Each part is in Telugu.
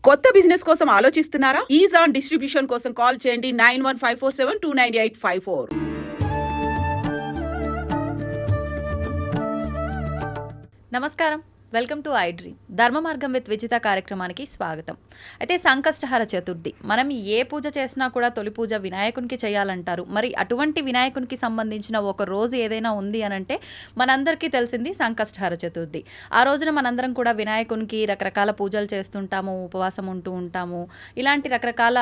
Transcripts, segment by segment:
కొత్త బిజినెస్ కోసం ఆలోచిస్తున్నారా? ఈజాన్ డిస్ట్రిబ్యూషన్ కోసం కాల్ చేయండి 9154729854. నమస్కారం, వెల్కమ్ టు ఐ డ్రీమ్. ధర్మ మార్గం విత్ విజిత కార్యక్రమానికి స్వాగతం. అయితే సంకష్టహర చతుర్థి, మనం ఏ పూజ చేసినా కూడా తొలి పూజ వినాయకునికి చేయాలంటారు. మరి అటువంటి వినాయకునికి సంబంధించిన ఒక రోజు ఏదైనా ఉంది అనంటే మనందరికీ తెలిసింది సంకష్టహర చతుర్థి. ఆ రోజున మనందరం కూడా వినాయకునికి రకరకాల పూజలు చేస్తుంటాము, ఉపవాసం ఉంటూ ఉంటాము. ఇలాంటి రకరకాల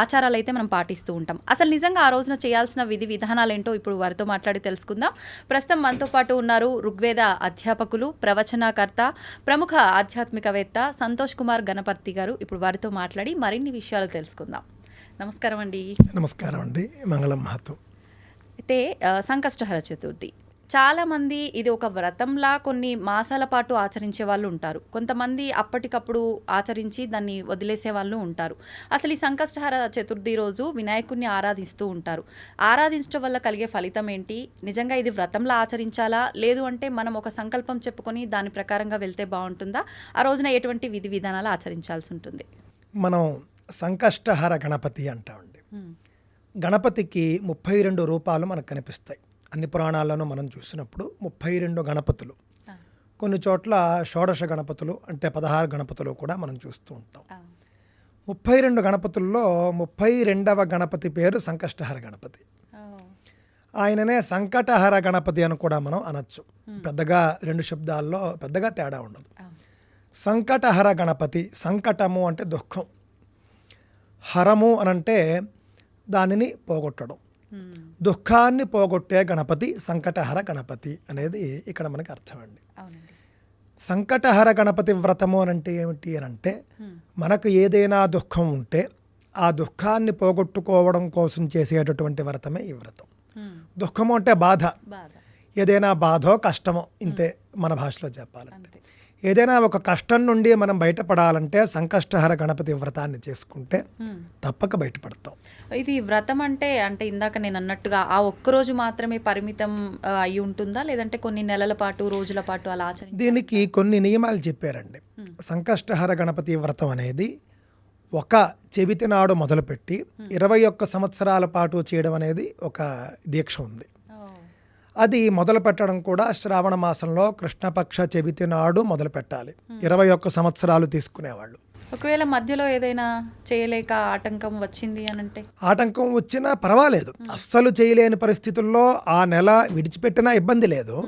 ఆచారాలు అయితే మనం పాటిస్తూ ఉంటాం. అసలు నిజంగా ఆ రోజున చేయాల్సిన విధి విధానాలు ఏంటో ఇప్పుడు వారితో మాట్లాడి తెలుసుకుందాం. ప్రస్తుతం మనతో పాటు ఉన్నారు ఋగ్వేద అధ్యాపకులు, ప్రవచనకర్త, ప్రముఖ ఆధ్యాత్మికవేత్త సంతోష్ కుమార్ గణపతి గారు. ఇప్పుడు వారితో మాట్లాడి మరిన్ని విషయాలు తెలుసుకుందాం. నమస్కారం అండి. నమస్కారం అండి. మంగళం మహత్వం. అయితే సంకష్టహర చతుర్థి చాలామంది ఇది ఒక వ్రతంలా కొన్ని మాసాల పాటు ఆచరించే వాళ్ళు ఉంటారు. కొంతమంది అప్పటికప్పుడు ఆచరించి దాన్ని వదిలేసే వాళ్ళు ఉంటారు. అసలు ఈ సంకష్టహర చతుర్థి రోజు వినాయకుడిని ఆరాధిస్తూ ఉంటారు. ఆరాధించడం వల్ల కలిగే ఫలితం ఏంటి? నిజంగా ఇది వ్రతంలా ఆచరించాలా, లేదు అంటే మనం ఒక సంకల్పం చెప్పుకొని దాని ప్రకారంగా వెళ్తే బాగుంటుందా? ఆ రోజున ఎటువంటి విధి విధానాలు ఆచరించాల్సి ఉంటుంది? మనం సంకష్టహర గణపతి అంటామండి. గణపతికి 32 రూపాలు మనకు కనిపిస్తాయి. అన్ని పురాణాలను మనం చూసినప్పుడు 32 గణపతులు, కొన్ని చోట్ల షోడశ గణపతులు అంటే 16 గణపతులు కూడా మనం చూస్తూ ఉంటాం. 32 గణపతుల్లో 32వ గణపతి పేరు సంకష్టహర గణపతి. ఆయననే సంకటహర గణపతి అని కూడా మనం అనొచ్చు. పెద్దగా 2 శబ్దాల్లో పెద్దగా తేడా ఉండదు. సంకటహర గణపతి, సంకటము అంటే దుఃఖం, హరము అనంటే దానిని పోగొట్టడం, దుఃఖాన్ని పోగొట్టే గణపతి సంకటహర గణపతి అనేది ఇక్కడ మనకి అర్థం అండి. సంకటహర గణపతి వ్రతము అనంటే ఏమిటి అని అంటే, మనకు ఏదైనా దుఃఖం ఉంటే ఆ దుఃఖాన్ని పోగొట్టుకోవడం కోసం చేసేటటువంటి వ్రతమే ఈ వ్రతం. దుఃఖము అంటే బాధ, ఏదైనా బాధో కష్టమో, ఇంతే మన భాషలో చెప్పాలంటే. ఏదైనా ఒక కష్టం నుండి మనం బయటపడాలంటే సంకష్టహర గణపతి వ్రతాన్ని చేసుకుంటే తప్పక బయటపడతాం. ఇది వ్రతం అంటే ఇందాక నేను అన్నట్టుగా ఆ ఒక్కరోజు మాత్రమే పరిమితం అయి ఉంటుందా, లేదంటే కొన్ని నెలల పాటు, రోజుల పాటు అలా ఆచరించాలి? దీనికి కొన్ని నియమాలు చెప్పారండి. సంకష్టహర గణపతి వ్రతం అనేది ఒక చెవితి నాడు మొదలుపెట్టి 21 సంవత్సరాల పాటు చేయడం అనేది ఒక దీక్ష ఉంది. అది మొదలు పెట్టడం కూడా శ్రావణ మాసంలో కృష్ణపక్ష చెవితి నాడు మొదలు పెట్టాలి. 21 సంవత్సరాలు తీసుకునేవాళ్ళు. ఒకవేళ మధ్యలో ఏదైనా చేయలేక ఆటంకం వచ్చింది అనంటే? ఆటంకం వచ్చినా పర్వాలేదు, అస్సలు చేయలేని పరిస్థితుల్లో ఆ నెల విడిచిపెట్టినా ఇబ్బంది లేదు.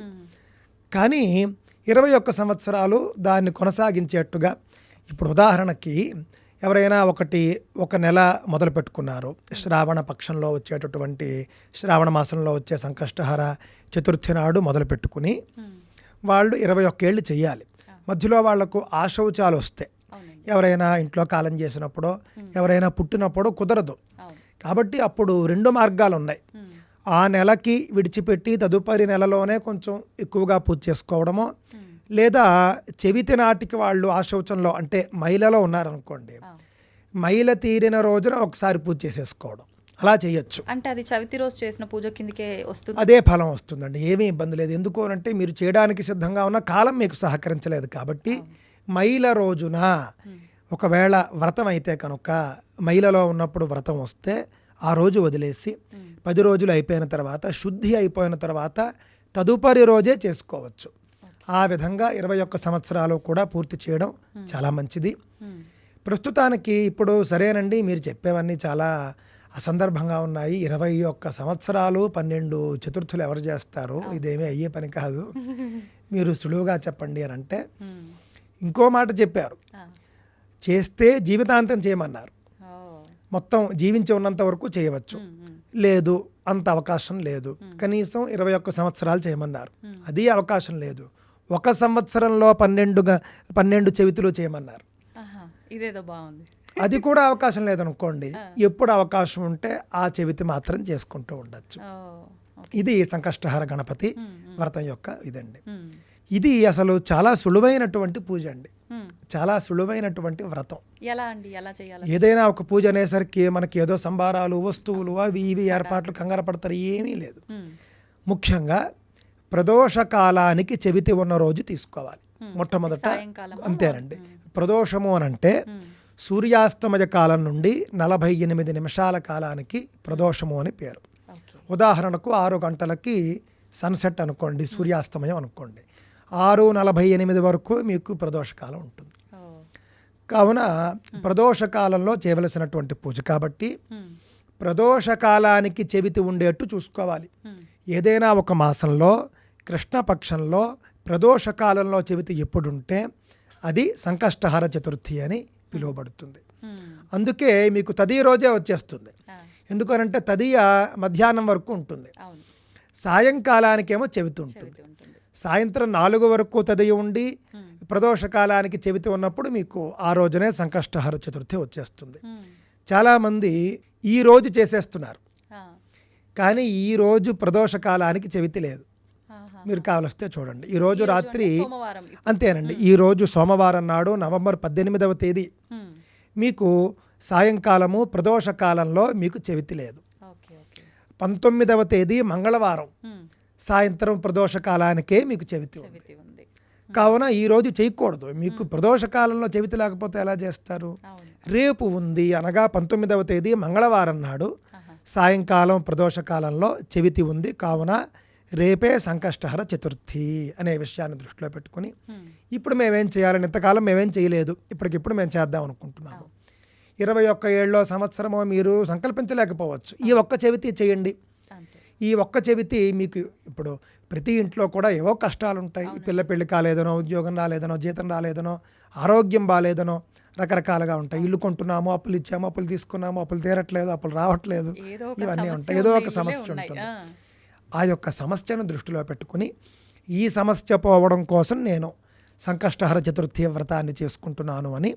కానీ 21 సంవత్సరాలు దాన్ని కొనసాగించేట్టుగా, ఇప్పుడు ఉదాహరణకి ఎవరైనా ఒక నెల మొదలు పెట్టుకున్నారు, శ్రావణ పక్షంలో వచ్చేటటువంటి శ్రావణ మాసంలో వచ్చే సంకష్టహర చతుర్థి నాడు మొదలు పెట్టుకుని వాళ్ళు 21 ఏళ్ళు చెయ్యాలి. మధ్యలో వాళ్లకు ఆశౌచాలు వస్తాయి. ఎవరైనా ఇంట్లో కాలం చేసినప్పుడు, ఎవరైనా పుట్టినప్పుడు కుదరదు. కాబట్టి అప్పుడు 2 మార్గాలు ఉన్నాయి. ఆ నెలకి విడిచిపెట్టి తదుపరి నెలలోనే కొంచెం ఎక్కువగా పూజ చేసుకోవడమో, లేదా చెవితి నాటికి వాళ్ళు ఆశౌచంలో అంటే మైలలో ఉన్నారనుకోండి, మైల తీరిన రోజున ఒకసారి పూజ చేసేసుకోవడం, అలా చేయొచ్చు. అంటే అది చవితి రోజు చేసిన పూజ కిందకే వస్తుంది, అదే ఫలం వస్తుందండి. ఏమీ ఇబ్బంది లేదు. ఎందుకు అంటే మీరు చేయడానికి సిద్ధంగా ఉన్న కాలం మీకు సహకరించలేదు కాబట్టి మైల రోజున ఒకవేళ వ్రతం అయితే కనుక మైలలో ఉన్నప్పుడు వ్రతం వస్తే ఆ రోజు వదిలేసి 10 రోజులు అయిపోయిన తర్వాత, శుద్ధి అయిపోయిన తర్వాత తదుపరి రోజే చేసుకోవచ్చు. ఆ విధంగా 21 సంవత్సరాలు కూడా పూర్తి చేయడం చాలా మంచిది. ప్రస్తుతానికి ఇప్పుడు సరేనండి, మీరు చెప్పేవన్నీ చాలా అసందర్భంగా ఉన్నాయి. 21 సంవత్సరాలు 12 చతుర్థులు ఎవరు చేస్తారు? ఇదేమీ అయ్యే పని కాదు, మీరు సులువుగా చెప్పండి అని అంటే ఇంకో మాట చెప్పారు. చేస్తే జీవితాంతం చేయమన్నారు. మొత్తం జీవించి ఉన్నంత వరకు చేయవచ్చు. లేదు, అంత అవకాశం లేదు, కనీసం 21 సంవత్సరాలు చేయమన్నారు. అది అవకాశం లేదు, 1 సంవత్సరంలో 12 చెవితులు చేయమన్నారు. ఇదేదో బాగుంది. అది కూడా అవకాశం లేదనుకోండి, ఎప్పుడు అవకాశం ఉంటే ఆ చెవితి మాత్రం చేసుకుంటూ ఉండొచ్చు. ఇది సంకష్టహర గణపతి వ్రతం యొక్క ఇదండి. ఇది అసలు చాలా సులువైనటువంటి పూజ అండి, చాలా సులువైనటువంటి వ్రతం. ఎలా అండి, ఎలా చేయాలి? ఏదైనా ఒక పూజ అనేసరికి మనకి ఏదో సంబారాలు, వస్తువులు, అవి ఇవి ఏర్పాట్లు కంగారు పడతారు, ఏమీ లేదు. ముఖ్యంగా ప్రదోష కాలానికి చెవితి ఉన్న రోజు తీసుకోవాలి మొట్టమొదట. అంతేనండి. ప్రదోషము అని అంటే సూర్యాస్తమయ కాలం నుండి 48 నిమిషాల కాలానికి ప్రదోషము అని పేరు. ఓకే. ఉదాహరణకు 6 గంటలకి సన్సెట్ అనుకోండి, సూర్యాస్తమయం అనుకోండి, 6:48 వరకు మీకు ప్రదోషకాలం ఉంటుంది. ఓ. కావున ప్రదోషకాలంలో చేయవలసినటువంటి పూజ కాబట్టి మ్మ్. ప్రదోషకాలానికి చెవితి ఉండేట్టు చూసుకోవాలి. మ్మ్. ఏదైనా ఒక మాసంలో కృష్ణపక్షంలో ప్రదోషకాలంలో చెవితి ఎప్పుడుంటే అది సంకష్టహర చతుర్థి అని పిలువబడుతుంది. మ్మ్. అందుకే మీకు తదియ రోజే వచ్చేస్తుంది. ఆ. ఎందుకనంటే తదియ మధ్యాహ్నం వరకు ఉంటుంది, అవును. సాయంకాలానికేమో చెవితి ఉంటుంది. చెవితి ఉంటుంది. సాయంత్రం 4 వరకు తదియ ఉండి మ్మ్. ప్రదోషకాలానికి చెవితి ఉన్నప్పుడు మీకు ఆ రోజునే సంకష్టహర చతుర్థి వచ్చేస్తుంది. మ్మ్. చాలామంది ఈ రోజు చేసేస్తున్నారు, ఆ. కానీ ఈ రోజు ప్రదోషకాలానికి చెవితి లేదు. ఆహా. మీరు కావలిస్తే చూడండి, ఈ రోజు ఈ రోజు రాత్రి అంటే సోమవారం. అంతేనండి, ఈ రోజు సోమవారం నాడు నవంబర్ 18వ తేదీ మ్మ్. మీకు సాయంకాలము ప్రదోషకాలంలో మీకు చెవితి లేదు. ఓకే. ఓకే. 19వ తేదీ మంగళవారం మ్మ్. సాయంత్రం ప్రదోషకాలానికే మీకు చెవితి ఉంది. చెవితి ఉంది. కావున ఈ రోజు చేయకూడదు. మీకు ప్రదోషకాలంలో చెవితి లేకపోతే ఎలా చేస్తారు? అవును. రేపు ఉంది అనగా 19వ తేదీ మంగళవారం నాడు ఆహా. సాయంకాలం ప్రదోషకాలంలో చెవితి ఉంది. కావున రేపే సంకష్టహర చతుర్థి అనే విషయాన్ని దృష్టిలో పెట్టుకుని మ్మ్. ఇప్పుడు మేమేం చేయాలని, ఇంతకాలం మేమేం చేయలేదు, ఇప్పటికిప్పుడు మేము చేద్దాం అనుకుంటున్నాము. 21 ఏళ్ళలో సంవత్సరమో మీరు సంకల్పించలేకపోవచ్చు. ఈ ఒక్క చెవితి చేయండి. అంతే. ఈ ఒక్క చెవితి మీకు ఇప్పుడు ప్రతి ఇంట్లో కూడా ఏవో కష్టాలు ఉంటాయి. పిల్ల పెళ్లి కాలేదనో, ఉద్యోగం రాలేదనో, జీతం రాలేదనో, ఆరోగ్యం బాగాలేదనో, రకరకాలుగా ఉంటాయి. ఇల్లు కొంటున్నాము, అప్పులు ఇచ్చాము, అప్పులు తీసుకున్నాము, అప్పులు తీరట్లేదు, అప్పులు రావట్లేదు, ఏదో ఒక ఇవన్నీ సమస్య ఉంటాయి. ఏదో ఒక ఉన్నాయి, సమస్య ఉన్నాయి. ఉంటుంది. ఆ. ఆ యొక్క సమస్యను దృష్టిలో పెట్టుకుని ఈ సమస్య పోవడం కోసం నేను సంకష్టహర చతుర్థి వ్రతాన్ని చేసుకుంటున్నాను అని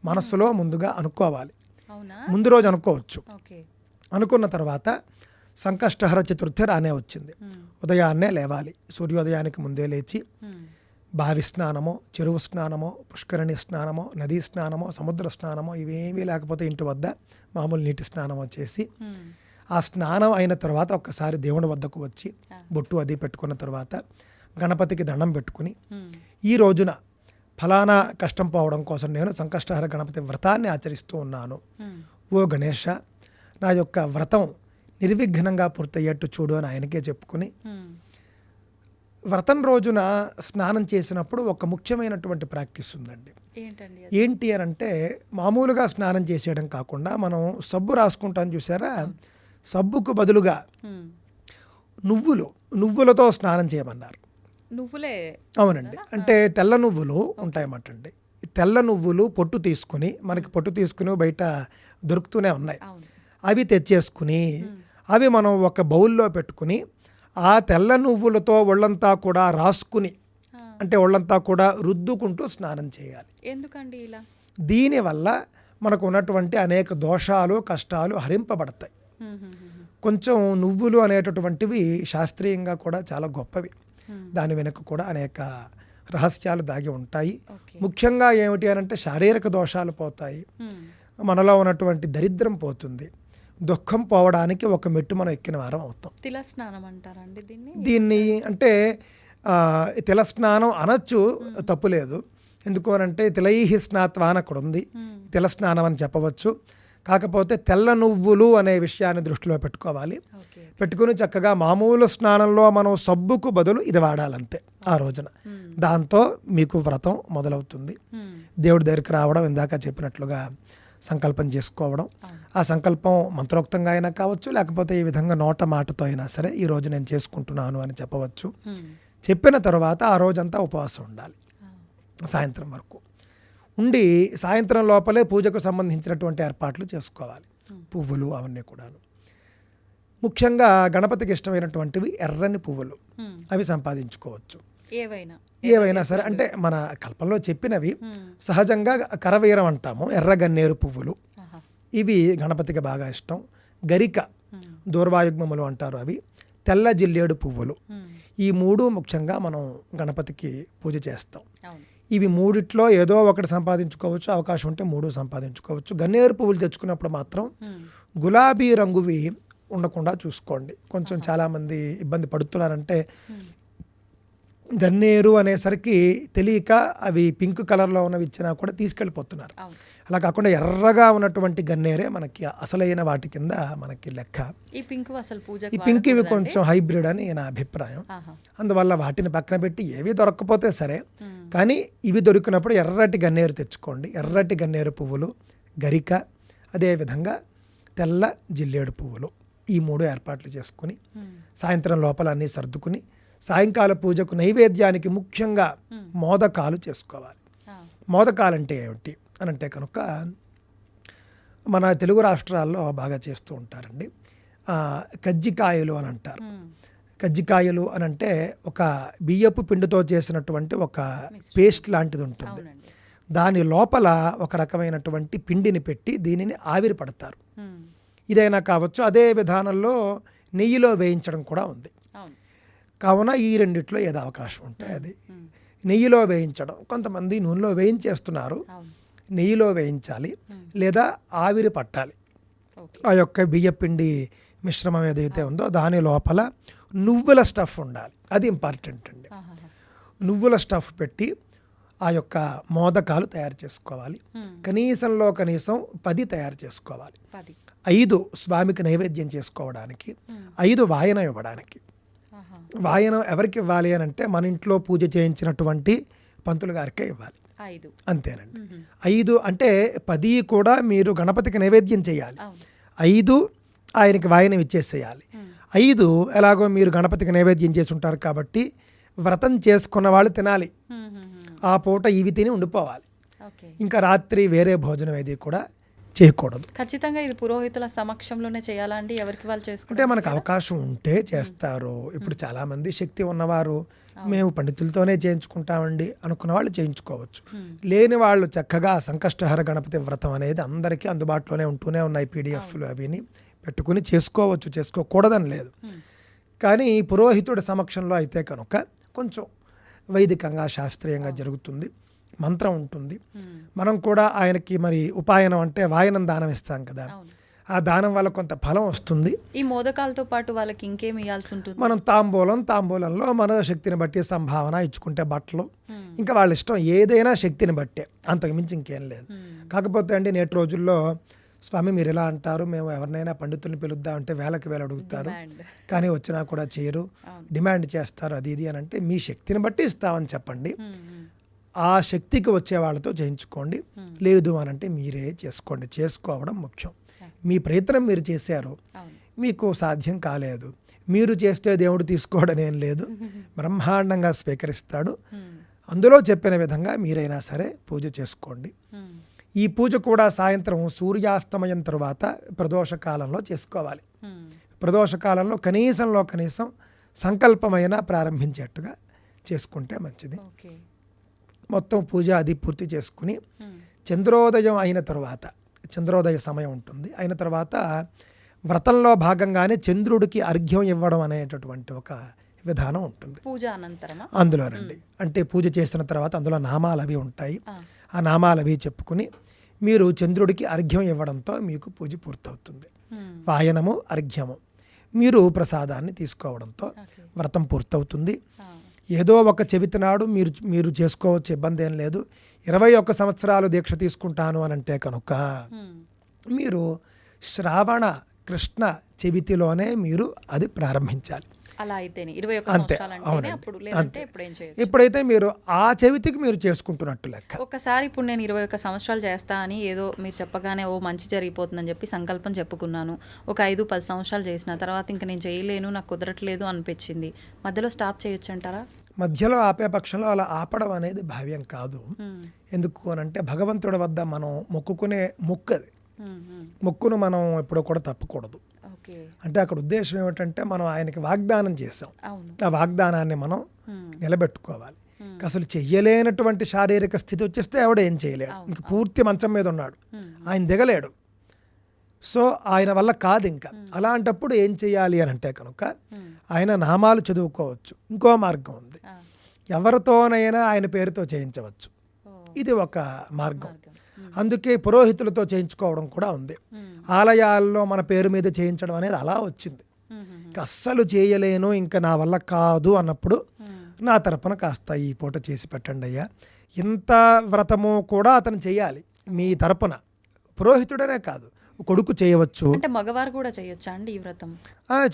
మనస్సులో ముందుగా అనుకోవాలి. అవునా? ముందు రోజు అనుకోవచ్చు. ఓకే. అనుకున్న తర్వాత సంకష్టహర చతుర్థి రానే వచ్చింది. మ్మ్. ఉదయాన్నే లేవాలి. సూర్యోదయానికి ముందే లేచి మ్మ్. బావి స్నానమో, చెరువు స్నానమో, పుష్కరిణి స్నానమో, నదీ స్నానమో, సముద్ర స్నానమో, ఇవేమీ లేకపోతే ఇంటి వద్ద మామూలు నీటి స్నానమో చేసి మ్మ్. ఆ స్నానం అయిన తర్వాత ఒక్కసారి దేవుని వద్దకు వచ్చి ఆ. బొట్టు అది పెట్టుకున్న తర్వాత గణపతికి దండం పెట్టుకుని మ్మ్. ఈ రోజున ఫలానా కష్టం పోవడం కోసం నేను సంకష్టహర గణపతి వ్రతాన్ని ఆచరిస్తూ ఉన్నాను. మ్మ్. ఓ గణేష, నా యొక్క వ్రతం నిర్విఘ్నంగా పూర్తయ్యేట్టు చూడు అని ఆయనకే చెప్పుకుని మ్మ్. వ్రతం రోజున స్నానం చేసినప్పుడు ఒక ముఖ్యమైనటువంటి ప్రాక్టీస్ ఉందండి. ఏంటండి అది? ఏంటి అని అంటే మామూలుగా స్నానం చేసేయడం కాకుండా మనం సబ్బు రాసుకుంటాం చూసారా, సబ్బుకు బదులుగా మ్మ్. నువ్వులతో స్నానం చేయమన్నారు. నువ్వులే. అవునండి, అంటే తెల్ల నువ్వులు ఉంటాయన్నమాట అండి. తెల్ల నువ్వులు పొట్టు తీసుకుని, మనకి పొట్టు తీసుకుని బయట దొరుకుతూనే ఉన్నాయి, అవును. అవి తెచ్చేసుకుని అవి మనం ఒక బౌల్లో పెట్టుకుని ఆ తెల్ల నువ్వులతో ఒళ్ళంతా కూడా రాసుకుని, ఆ. అంటే ఒళ్ళంతా కూడా రుద్దుకుంటూ స్నానం చేయాలి. ఎందుకండి ఇలా? దీనివల్ల మనకు ఉన్నటువంటి అనేక దోషాలు, కష్టాలు హరింపబడతాయి. మ్మ్. మ్మ్. మ్మ్. కొంచెం నువ్వులు అనేటటువంటివి శాస్త్రీయంగా కూడా చాలా గొప్పవి. మ్మ్. దాని వెనుక కూడా అనేక రహస్యాలు దాగి ఉంటాయి. ఓకే. ముఖ్యంగా ఏమిటి అని అంటే శారీరక దోషాలు పోతాయి, మ్మ్. మనలో ఉన్నటువంటి దరిద్రం పోతుంది, దుఃఖం పోవడానికి ఒక మెట్టు మనం ఎక్కిన వారం అవుతాం. తిల స్నానం అంటారండి దీన్ని? దీన్ని అంటే తిల స్నానం అనొచ్చు, తప్పులేదు. ఎందుకు అని అంటే తిలైహి స్నాత్వా అని అక్కడ ఉంది, మ్మ్. తిల స్నానం అని చెప్పవచ్చు. కాకపోతే తెల్ల నువ్వులు అనే విషయాన్ని దృష్టిలో పెట్టుకోవాలి. ఓకే. పెట్టుకుని చక్కగా మామూలు స్నానంలో మనం సబ్బుకు బదులు ఇది వాడాలంతే ఆ రోజున. మ్మ్. దాంతో మీకు వ్రతం మొదలవుతుంది. మ్మ్. దేవుడి దగ్గరికి రావడం, ఇందాక చెప్పినట్లుగా సంకల్పం చేసుకోవడం. అవును. ఆ సంకల్పం మంత్రోక్తంగా అయినా కావచ్చు, లేకపోతే ఈ విధంగా నోట మాటతో అయినా సరే ఈ రోజు నేను చేసుకుంటున్నాను అని చెప్పవచ్చు. మ్మ్. చెప్పిన తర్వాత ఆ రోజంతా ఉపవాసం ఉండాలి, ఆ. సాయంత్రం వరకు ఉండి సాయంత్రం లోపలే పూజకు సంబంధించినటువంటి ఏర్పాట్లు చేసుకోవాలి. పువ్వులు అవన్నీ కూడాను. ముఖ్యంగా గణపతికి ఇష్టమైనటువంటివి ఎర్రని పువ్వులు, మ్మ్. అవి సంపాదించుకోవచ్చు. ఏవైనా సరే, అంటే మన కల్పంలో చెప్పినవి. మ్మ్. సహజంగా కరవీరం అంటాము, ఎర్ర గన్నేరు పువ్వులు, ఆహా. ఇవి గణపతికి బాగా ఇష్టం. గరిక, మ్మ్. దూర్వాయుగ్మములు అంటారు అవి. తెల్ల జిల్లేడు పువ్వులు, మ్మ్. ఈ 3 ముఖ్యంగా మనం గణపతికి పూజ చేస్తాం. అవును. ఇవి 3 ఏదో ఒకటి సంపాదించుకోవచ్చు, అవకాశం ఉంటే 3 సంపాదించుకోవచ్చు. గన్నేరు పువ్వులు తెచ్చుకున్నప్పుడు మాత్రం మ్మ్. గులాబీ రంగువి ఉండకుండా చూసుకోండి. కొంచెం చాలామంది ఇబ్బంది పడుతున్నారంటే గన్నేరు అనేసరికి తెలియక అవి పింక్ కలర్లో ఉన్నవి ఇచ్చినా కూడా తీసుకెళ్ళిపోతున్నారు. అవును. అలా కాకుండా ఎర్రగా ఉన్నటువంటి గన్నేరే మనకి అసలైన వాటి కింద మనకి లెక్క. ఈ పింక్ అసలు పూజ ఈ పింక్ ఇవి కొంచెం హైబ్రిడ్ అని నా అభిప్రాయం. అందువల్ల వాటిని పక్కన పెట్టి ఏవి దొరకకపోతే సరే, కానీ ఇవి దొరికినప్పుడు ఎర్రటి గన్నేరు తెచ్చుకోండి. ఎర్రటి గన్నేరు పువ్వులు, గరిక, అదేవిధంగా తెల్ల జిల్లేడు పువ్వులు, ఈ 3 ఏర్పాట్లు చేసుకుని సాయంత్రం లోపల అన్నీ సర్దుకుని సాయంకాల పూజకు నైవేద్యానికి ముఖ్యంగా మోదకాలు చేసుకోవాలి. మోదకాలు అంటే ఏమిటి అని అంటే కనుక మన తెలుగు రాష్ట్రాల్లో బాగా చేస్తూ ఉంటారండి. కజ్జికాయలు అని అంటారు. కజ్జికాయలు అని అంటే ఒక బియ్యపు పిండితో చేసినటువంటి ఒక పేస్ట్ లాంటిది ఉంటుంది. దాని లోపల ఒక రకమైనటువంటి పిండిని పెట్టి దీనిని ఆవిరి పడతారు. ఇదైనా కావచ్చు, అదే విధానంలో నెయ్యిలో వేయించడం కూడా ఉంది. కావున ఈ రెండిట్లో ఏదో అవకాశం ఉంటే అది. నెయ్యిలో వేయించడం, కొంతమంది నూనెలో వేయించేస్తున్నారు, నెయ్యిలో వేయించాలి లేదా ఆవిరి పట్టాలి. ఆ యొక్క బియ్యపిండి మిశ్రమం ఏదైతే ఉందో దాని లోపల నువ్వుల స్టఫ్ ఉండాలి, అది ఇంపార్టెంట్ అండి. నువ్వుల స్టఫ్ పెట్టి ఆ యొక్క మోదకాలు తయారు చేసుకోవాలి. కనీసంలో కనీసం 10 తయారు చేసుకోవాలి. 5 స్వామికి నైవేద్యం చేసుకోవడానికి, 5 వాయనం ఇవ్వడానికి. వాయనం ఎవరికి ఇవ్వాలి అని అంటే మన ఇంట్లో పూజ చేయించినటువంటి పంతులు గారికే ఇవ్వాలి, అంతేనండి. 5 అంటే 10 కూడా మీరు గణపతికి నైవేద్యం చేయాలి, 5 ఆయనకి వాయనం ఇచ్చేసేయాలి. 5 ఎలాగో మీరు గణపతికి నైవేద్యం చేసి ఉంటారు కాబట్టి వ్రతం చేసుకున్న వాళ్ళు తినాలి, ఆ పూట ఇవి తిని ఉండిపోవాలి. ఇంకా రాత్రి వేరే భోజనం ఏది కూడా చేయకూడదు. ఖచ్చితంగా ఇది పురోహితుల సమక్షంలోనే చేయాలా అండి? ఎవరికి వాళ్ళు చేసుకుంటే మనకు అవకాశం ఉంటే చేస్తారు. ఇప్పుడు చాలామంది శక్తి ఉన్నవారు మేము పండితులతోనే చేయించుకుంటామండి అనుకున్న వాళ్ళు చేయించుకోవచ్చు. లేని వాళ్ళు చక్కగా సంకష్టహర గణపతి వ్రతం అనేది అందరికీ అందుబాటులోనే ఉంటూనే ఉన్నాయి, పీడిఎఫ్లు అవిని పెట్టుకుని చేసుకోవచ్చు, చేసుకోకూడదని లేదు. కానీ పురోహితుడి సమక్షంలో అయితే కనుక కొంచెం వైదికంగా శాస్త్రీయంగా జరుగుతుంది, మంత్రం ఉంటుంది. మనం కూడా ఆయనకి మరి ఉపాయనం అంటే వాయనం దానం ఇస్తాం కదా, ఆ దానం వల్ల కొంత ఫలం వస్తుంది. ఈ మోదకాలతో పాటు వాళ్ళకి ఇంకేం ఇవ్వాల్సి ఉంటుంది? మనం తాంబూలంలో మన శక్తిని బట్టి సంభావన ఇచ్చుకుంటే బట్టలు, ఇంకా వాళ్ళ ఇష్టం ఏదైనా శక్తిని బట్టే, అంతకు మించి ఇంకేం లేదు. కాకపోతే అండి నేటి రోజుల్లో స్వామి మీరు ఇలా అంటారు, మేము ఎవరినైనా పండితుల్ని పిలుద్దాం అంటే వేలకు వేలు అడుగుతారు, కానీ వచ్చినా కూడా చేయరు, డిమాండ్ చేస్తారు, అది ఇది అని అంటే మీ శక్తిని బట్టి ఇస్తామని చెప్పండి. ఆ శక్తికి వచ్చే వాళ్ళతో చేయించుకోండి, లేదు అని అంటే మీరే చేసుకోండి. చేసుకోవడం ముఖ్యం. మీ ప్రయత్నం మీరు చేశారు, మీకు సాధ్యం కాలేదు, మీరు చేస్తే దేవుడు తీసుకోవడం ఏం లేదు, బ్రహ్మాండంగా స్వీకరిస్తాడు. అందులో చెప్పిన విధంగా మీరైనా సరే పూజ చేసుకోండి. ఈ పూజ కూడా సాయంత్రం సూర్యాస్తమయం తర్వాత ప్రదోష కాలంలో చేసుకోవాలి. ప్రదోష కాలంలో కనీసం సంకల్పమైన ప్రారంభించేట్టుగా చేసుకుంటే మంచిది. మొత్తం పూజ అది పూర్తి చేసుకుని చంద్రోదయం అయిన తర్వాత, చంద్రోదయ సమయం ఉంటుంది, అయిన తర్వాత వ్రతంలో భాగంగానే చంద్రుడికి అర్ఘ్యం ఇవ్వడం అనేటటువంటి ఒక విధానం ఉంటుంది పూజ అనంతరం. అందులోనండి అంటే పూజ చేసిన తర్వాత అందులో నామాలు అవి ఉంటాయి, ఆ నామాలు అవి చెప్పుకుని మీరు చంద్రుడికి అర్ఘ్యం ఇవ్వడంతో మీకు పూజ పూర్తవుతుంది. వాయనము అర్ఘ్యము మీరు ప్రసాదాన్ని తీసుకోవడంతో వ్రతం పూర్తవుతుంది. ఏదో ఒక చెవితి నాడు మీరు చేసుకోవచ్చు, ఇబ్బంది ఏం లేదు. 21 సంవత్సరాలు దీక్ష తీసుకుంటాను అని అంటే కనుక మీరు శ్రావణ కృష్ణ చెవితిలోనే మీరు అది ప్రారంభించాలి. అలా అయితేనే 21 సంవత్సరాలు అప్పుడు, లేదంటే ఇప్పుడు ఏం చేయొచ్చు? ఇప్పుడైతే మీరు ఆ చెవితికి మీరు చేసుకుంటున్నట్టు లెక్క. ఒకసారి ఇప్పుడు నేను 21 సంవత్సరాలు చేస్తా అని ఏదో మీరు చెప్పగానే ఓ మంచి జరిగిపోతుందని చెప్పి సంకల్పం చెప్పుకున్నాను. ఒక 5-10 సంవత్సరాలు చేసిన తర్వాత ఇంకా నేను చేయలేను, నాకు కుదరట్లేదు అనిపించింది, మధ్యలో స్టాప్ చేయొచ్చు అంటారా? మధ్యలో ఆపే పక్షంలో అలా ఆపడం అనేది భావ్యం కాదు. ఎందుకు అని అంటే భగవంతుడి వద్ద మనం మొక్కుకునే మొక్కది, మొక్కును మనం ఎప్పుడూ కూడా తప్పకూడదు. అంటే అక్కడ ఉద్దేశం ఏమిటంటే మనం ఆయనకి వాగ్దానం చేసాం, ఆ వాగ్దానాన్ని మనం నిలబెట్టుకోవాలి. అసలు చెయ్యలేనటువంటి శారీరక స్థితి వచ్చేస్తే ఆవిడ ఏం చేయలేడు, ఇంక పూర్తి మంచం మీద ఉన్నాడు, ఆయన దిగలేడు, సో ఆయన వల్ల కాదు. ఇంకా అలాంటప్పుడు ఏం చేయాలి అని అంటే కనుక ఆయన నామాలు చదువుకోవచ్చు. ఇంకో మార్గం ఉంది, ఎవరితోనైనా ఆయన పేరుతో చేయించవచ్చు, ఇది ఒక మార్గం. అందుకే పురోహితులతో చేయించుకోవడం కూడా ఉంది. ఆలయాల్లో మన పేరు మీద చేయించడం అనేది అలా వచ్చింది. అస్సలు చేయలేను, ఇంకా నా వల్ల కాదు అన్నప్పుడు నా తరపున కాస్త ఈ పూట చేసి పెట్టండి అయ్యా. ఇంత వ్రతము కూడా అతను చేయాలి, మీ తరపున పురోహితుడనే కాదు, కొడుకు చేయవచ్చు. అంటే మగవారు కూడా చేయొచ్చా అండి ఈ వ్రతం?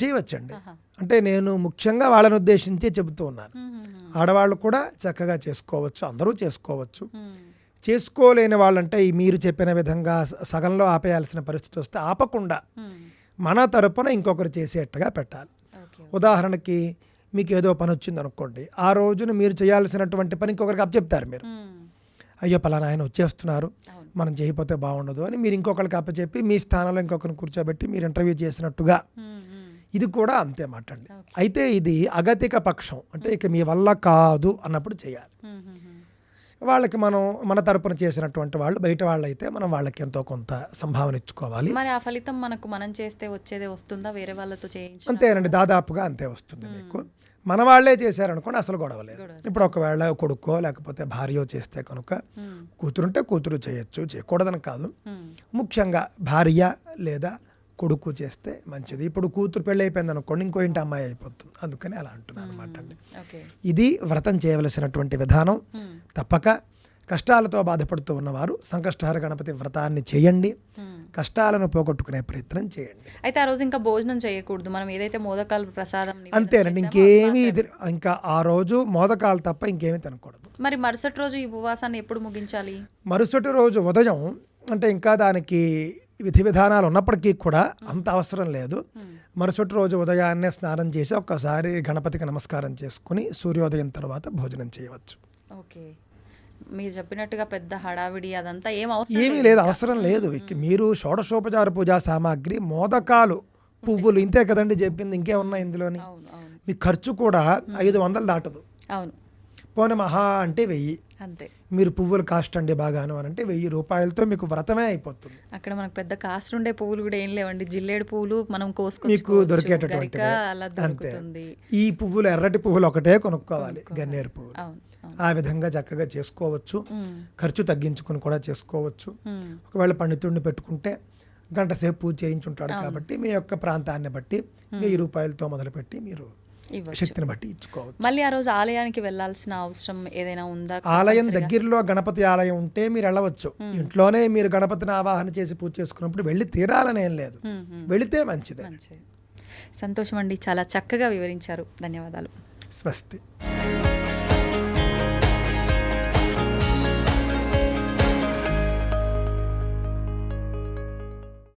చేయవచ్చండి. అంటే నేను ముఖ్యంగా వాళ్ళని ఉద్దేశించి చెబుతూ ఉన్నాను. ఆడవాళ్ళు కూడా చక్కగా చేసుకోవచ్చు, అందరూ చేసుకోవచ్చు. చేసుకోలేని వాళ్ళంటే ఈ మీరు చెప్పిన విధంగా సగంలో ఆపేయాల్సిన పరిస్థితి వస్తే ఆపకుండా మన తరపున ఇంకొకరు చేసేట్టుగా పెట్టాలి. ఉదాహరణకి మీకు ఏదో పని వచ్చింది అనుకోండి, ఆ రోజున మీరు చేయాల్సినటువంటి పని ఇంకొకరికి అప్పచెప్తారు. మీరు అయ్యో పలానా ఆయన వచ్చేస్తున్నారు, మనం చేయకపోతే బాగుండదు అని మీరు ఇంకొకరికి అప్పచెప్పి మీ స్థానంలో ఇంకొకరిని కూర్చోబెట్టి మీరు ఇంటర్వ్యూ చేసినట్టుగా ఇది కూడా అంతే మాట అండి. అయితే ఇది అగతిక పక్షం, అంటే ఇక మీ వల్ల కాదు అన్నప్పుడు చేయాలి. వాళ్ళకి మనం మన తరపున చేసినటువంటి వాళ్ళు బయట వాళ్ళు అయితే మనం వాళ్ళకి ఎంతో కొంత సంభావన ఇచ్చుకోవాలి. మరి ఆ ఫలితం మనం చేస్తే వచ్చేదే వస్తుందా వేరే వాళ్ళతో చేయించి? అంతేనండి, దాదాపుగా అంతే వస్తుంది. మీకు మన వాళ్ళే చేశారనుకోండి అసలు గొడవ లేదు. ఇప్పుడు ఒకవేళ కొడుకో లేకపోతే భార్యో చేస్తే కనుక కూతురుంటే కూతురు చేయొచ్చు, చేయకూడదని కాదు. ముఖ్యంగా భార్య లేదా కొడుకు చేస్తే మంచిది. ఇప్పుడు కూతురు పెళ్ళి అయిపోయింది అనుకోండి, ఇంకో ఇంటి అమ్మాయి అయిపోతుంది. అందుకని అలా అంటున్నాను అనమాట అండి. ఇది వ్రతం చేయవలసినటువంటి విధానం. తప్పక కష్టాలతో బాధపడుతూ ఉన్నవారు సంకష్టహర గణపతి వ్రతాన్ని చేయండి, కష్టాలను పోగొట్టుకునే ప్రయత్నం చేయండి. అయితే ఆ రోజు ఇంకా భోజనం చేయకూడదు, మనం ఏదైతే మోదకాలు ప్రసాదం అంతేనండి, ఇంకేమీ ఇంకా ఆ రోజు మోదకాలు తప్ప ఇంకేమీ తినకూడదు. మరి మరుసటి రోజు ఈ ఉపవాసాన్ని ఎప్పుడు ముగించాలి? మరుసటి రోజు ఉదయం, అంటే ఇంకా దానికి విధి విధానాలు ఉన్నప్పటికీ కూడా అంత అవసరం లేదు. మరుసటి రోజు ఉదయాన్నే స్నానం చేసి ఒక్కసారి గణపతికి నమస్కారం చేసుకుని సూర్యోదయం తర్వాత భోజనం చేయవచ్చు. ఓకే, మీరు చెప్పినట్టుగా పెద్ద హడావిడి అదంతా ఏమీ లేదు, అవసరం లేదు. మీరు షోడశోపచార పూజా సామాగ్రి, మోదకాలు, పువ్వులు, ఇంతే కదండి చెప్పింది, ఇంకేమున్నాయి ఇందులోని. మీ ఖర్చు కూడా 500 దాటదు. అవును, పోనీ మహా అంటే 1000. అంతే. మీరు పువ్వులు కాస్ట్ అండి బాగాను అని అంటే 1000 రూపాయలతో మీకు వ్రతమే అయిపోతుంది. అక్కడ మనకు పెద్ద కాస్ట్ ఉండే పువ్వులు కూడా ఏం లేవండి, జిల్లేడు పువ్వులు మనం మీకు దొరికేటటువంటి అంతే. ఈ పువ్వులు, ఎర్రటి పువ్వులు ఒకటే కొనుక్కోవాలి, గన్నేరు పువ్వులు. ఆ విధంగా చక్కగా చేసుకోవచ్చు. ఖర్చు తగ్గించుకుని కూడా చేసుకోవచ్చు. ఒకవేళ పండితుడిని పెట్టుకుంటే గంట సేపు పూజ చేయించుంటాడు కాబట్టి మీ యొక్క ప్రాంతాన్ని బట్టి 1000 రూపాయలతో మొదలుపెట్టి మీరు శక్తిని బట్టి ఇచ్చుకోవచ్చు. మళ్ళీ ఆ రోజు ఆలయానికి వెళ్ళాల్సిన అవసరం ఏదైనా ఉందా? ఆలయం దగ్గరలో గణపతి ఆలయం ఉంటే మీరు వెళ్ళవచ్చు. ఇంట్లోనే మీరు గణపతిని ఆవాహన చేసి పూజ చేసుకున్నప్పుడు వెళ్ళి తీరాలని ఏం లేదు, వెళితే మంచిదే. సంతోషం అండి, చాలా చక్కగా వివరించారు. ధన్యవాదాలు. స్వస్తి.